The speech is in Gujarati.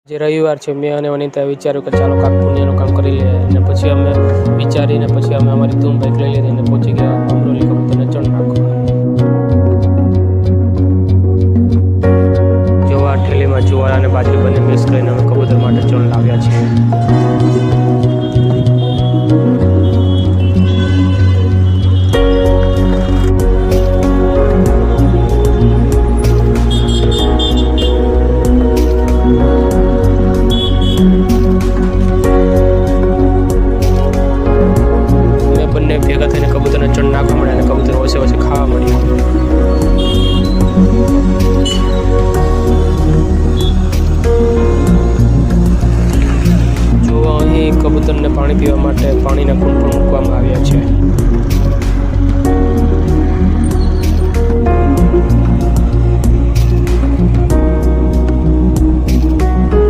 જે રવિવાર છે મેં અને વનિતાએ વિચાર્યું કે ચાલો કાંક પુણ્યનું કામ કરી લઈએ અને પછી અમે વિચારીને પછી અમે અમારી ધૂમ બાઇક લઈ લીધી અને પહોંચી ગયા અમરોલી કબૂતરને ચણ નાખવા. જો આ ઠેલીમાં જુવાર અને બાજરી બંને મિક્સ કરીને અમે કબૂતર માટે ચણ લાવ્યા છીએ. ભેગા થઈને કબૂતરને ચણ નાખવા મળે અને કબૂતર ઓછે ઓછે ખાવા મળ્યા. જો અહીં કબૂતરને પાણી પીવા માટે પાણીના કુંડ પણ મૂકવામાં આવ્યા છે.